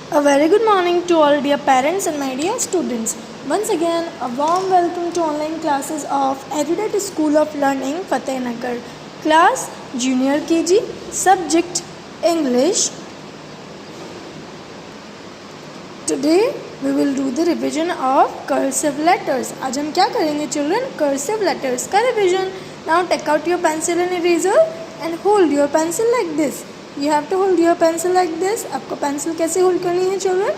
A very good morning to all dear parents and my dear students. Once again, a warm welcome to online classes of Erudite School of Learning, Fatehnagar. Class Junior KG, Subject English. Today we will do the revision of cursive letters. आज हम क्या करेंगे children? Cursive letters का revision. Now take out your pencil and eraser and hold your pencil like this. You have to hold your pencil like this. आपको pencil कैसे hold करनी है children?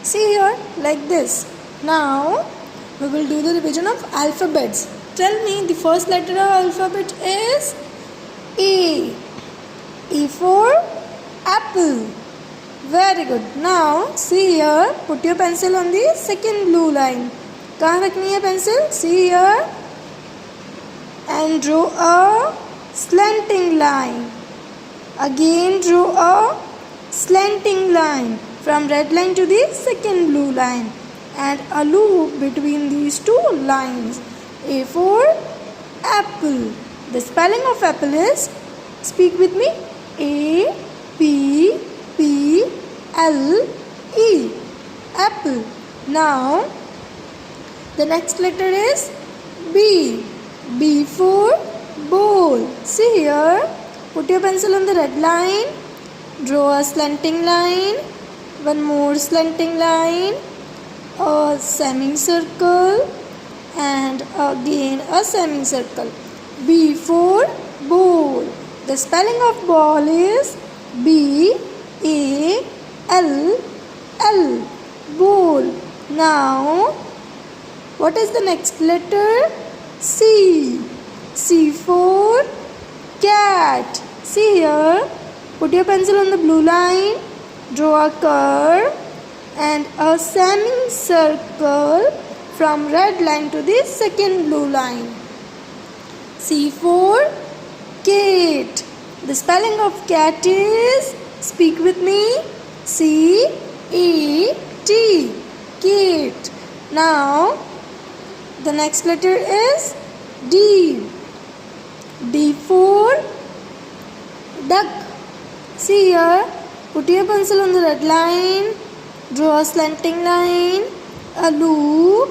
See here, like this. Now we will do the revision of alphabets. Tell me the first letter of alphabet is E. E for apple. Very good. Now see here. Put your pencil on the second blue line. कहाँ रखनी है pencil? See here. And draw a slanting line. Again draw a slanting line from red line to the second blue line and a loop between these two lines. A for apple. The spelling of apple is, speak with me, A P P L E, apple. Now the next letter is B. B for bowl. See here. Put your pencil on the red line. Draw a slanting line. One more slanting line. A semicircle. And again a semicircle. B for bowl. The spelling of ball is B A L L. Bowl. Now, what is the next letter? C. C for cat. See here. Put your pencil on the blue line. Draw a curve and a semicircle from red line to the second blue line. C for cat. The spelling of cat is, speak with me, C A T. Cat. Now the next letter is D. D for duck. See here. Put your pencil on the red line. Draw a slanting line, a loop,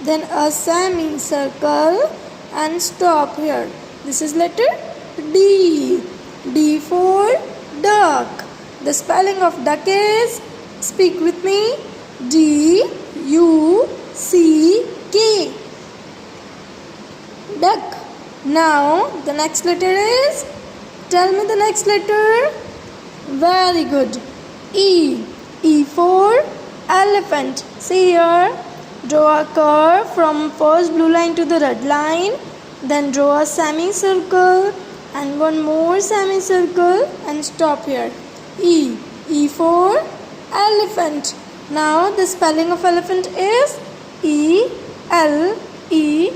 then a semicircle and stop here. This is letter D. D for duck. The spelling of duck is, speak with me, D U C K. Duck. Now the next letter is, tell me the next letter. Very good. E. E for elephant. See here. Draw a curve from first blue line to the red line. Then draw a semicircle and one more semicircle and stop here. E. E for elephant. Now the spelling of elephant is E L E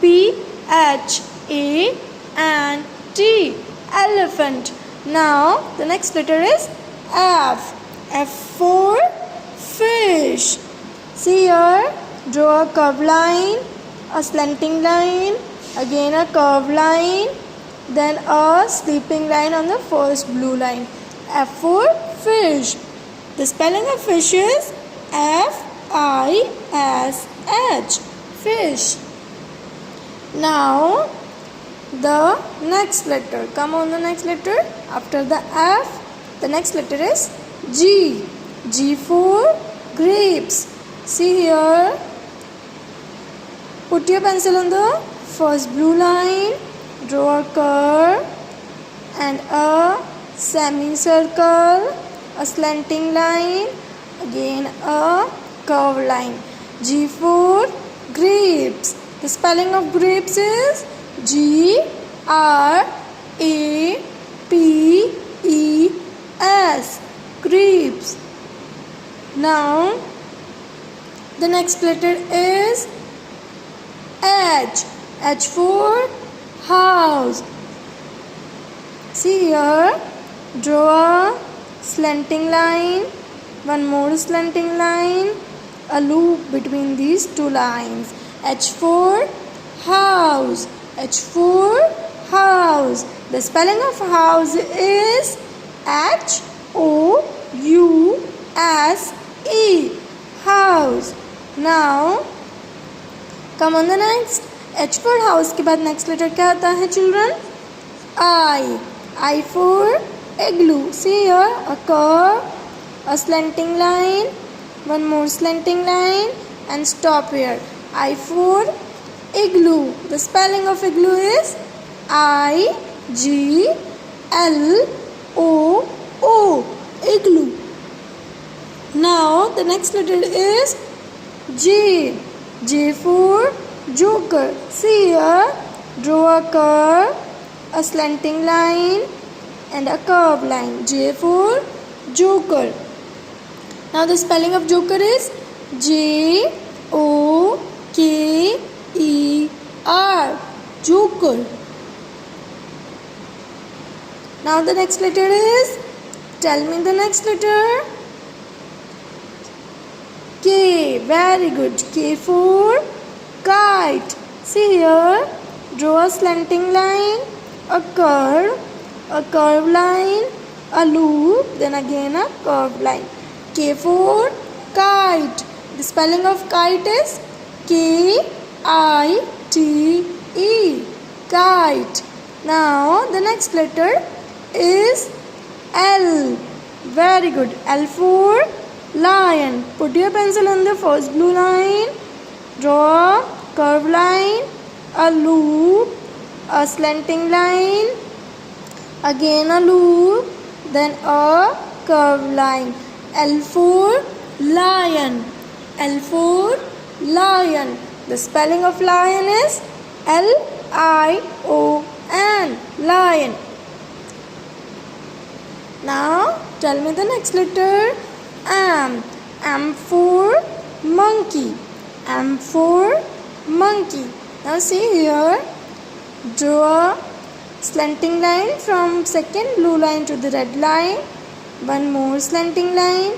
P H A and T. Elephant. Now the next letter is F. F for fish. See here. Draw a curved line, a slanting line, again a curved line, then a sleeping line on the first blue line. F for fish. The spelling of fish is F-I-S-H. Fish. Now the next letter. Come on the next letter. After the F, the next letter is G. G for grapes. See here. Put your pencil on the first blue line. Draw a curve and a semicircle, a slanting line, again a curved line. G for grapes. The spelling of grapes is G-R-A-P-E-S. Grapes. Now the next letter is H. H for house. See here. Draw a slanting line, one more slanting line, a loop between these two lines. H for house. H for house. The spelling of house is H-O-U-S-E. S E, house. Now come on the next. H for house के बाद next letter क्या आता है children? I. I for igloo. See here, a curve, a slanting line, one more slanting line, and stop here. I for igloo. The spelling of igloo is I G L O O. Igloo. Now the next letter is J. J for joker. See here, draw a curve, a slanting line, and a curved line. J for joker. Now the spelling of joker is J O K E R. Joker. Now the next letter is, tell me the next letter. K. Very good. K for kite. See here, draw a slanting line, a curved line, a loop, then again a curved line. K for kite. The spelling of kite is K-I-T-E. Kite. Now the next letter is L. Very good. L for lion. Put your pencil on the first blue line. Draw a curved line, a loop, a slanting line, again a loop, then a curved line. L for lion. L for lion. The spelling of lion is L-I-O-N. Lion. Now tell me the next letter. M. M for monkey. M for monkey. Now see here, draw a slanting line from second blue line to the red line, one more slanting line,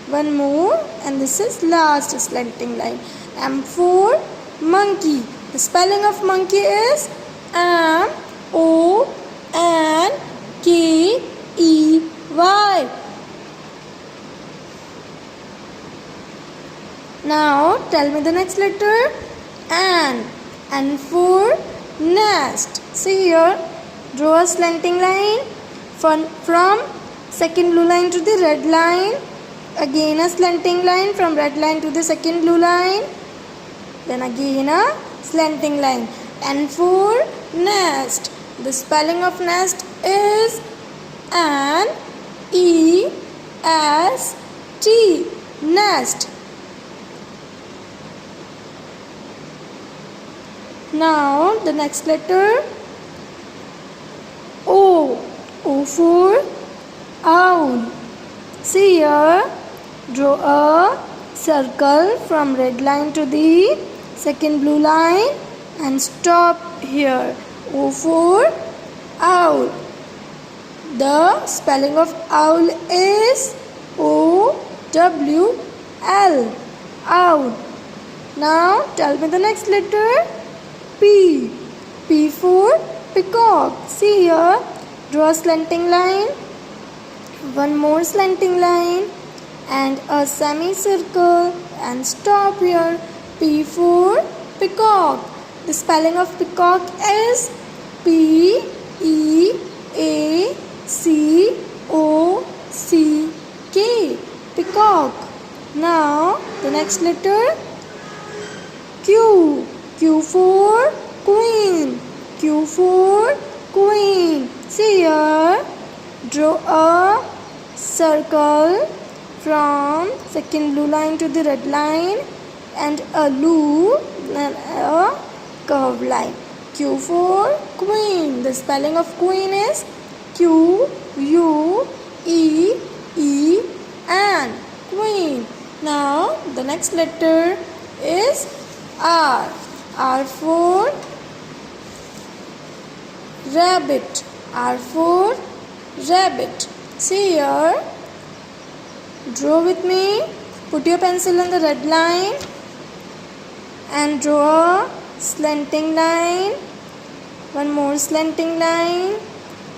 one more, and this is last slanting line. M for monkey. The spelling of monkey is M-O-N-K-E-Y. Now tell me the next letter. N. N for nest. See here, draw a slanting line from second blue line to the red line, again a slanting line from red line to the second blue line, then again a slanting line. N for nest. The spelling of nest is N-E-S-T. Nest. Now the next letter O. O for owl. See here, draw a circle from red line to the second blue line and stop here. O for owl. The spelling of owl is O-W-L. Owl. Now tell me the next letter. P. P for peacock. See here, draw a slanting line, one more slanting line, and a semicircle, and stop here. P for peacock. The spelling of peacock is P-E-A-C-O-C-K. Peacock. Now the next letter Q. Q for queen. Q for queen. See here, draw a circle from second blue line to the red line and a loop and a curved line. Q for queen. The spelling of queen is Q-U-E-E-N. Queen. Now the next letter is R. R for rabbit. R for rabbit. See here, draw with me. Put your pencil on the red line and draw a slanting line, one more slanting line,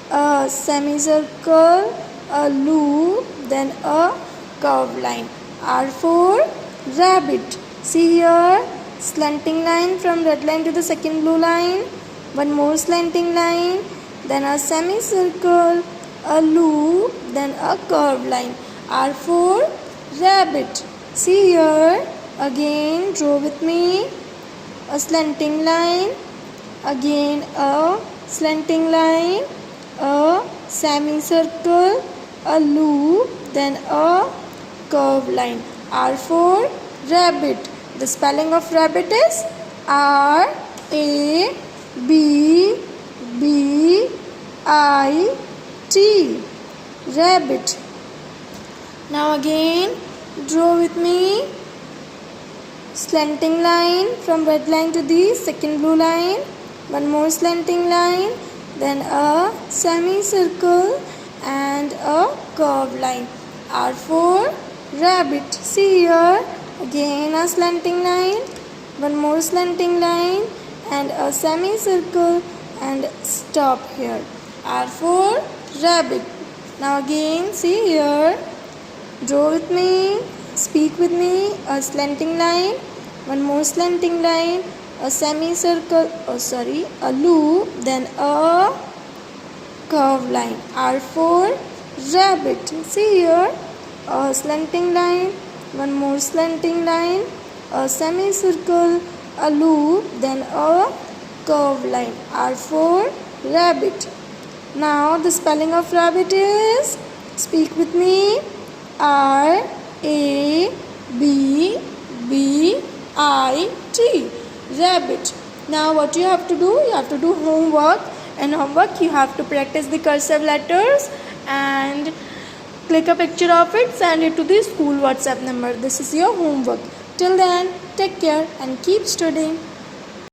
a semicircle, a loop, then a curved line. R for rabbit. See here, slanting line from red line to the second blue line. One more slanting line, then a semicircle, a loop, then a curved line. R for rabbit. See here, again draw with me a slanting line, again a slanting line, a semicircle, a loop, then a curved line. R for rabbit. The spelling of rabbit is R-A-B-B-I-T. Rabbit. Now again draw with me slanting line from red line to the second blue line. One more slanting line, then a semicircle and a curved line. R for rabbit. See here, again a slanting line, one more slanting line and a semicircle and stop here. R for rabbit. Now again see here, draw with me, speak with me, a slanting line, one more slanting line, a semicircle, a loop, then a curved line. R for rabbit. See here, a slanting line, one more slanting line, a semicircle, a loop, then a curved line. R for rabbit. Now the spelling of rabbit is, speak with me, R-A-B-B-I-T. Rabbit. Now what you have to do? You have to do homework. And homework you have to practice the cursive letters and click a picture of it, send it to the school WhatsApp number. This is your homework. Till then, take care and keep studying.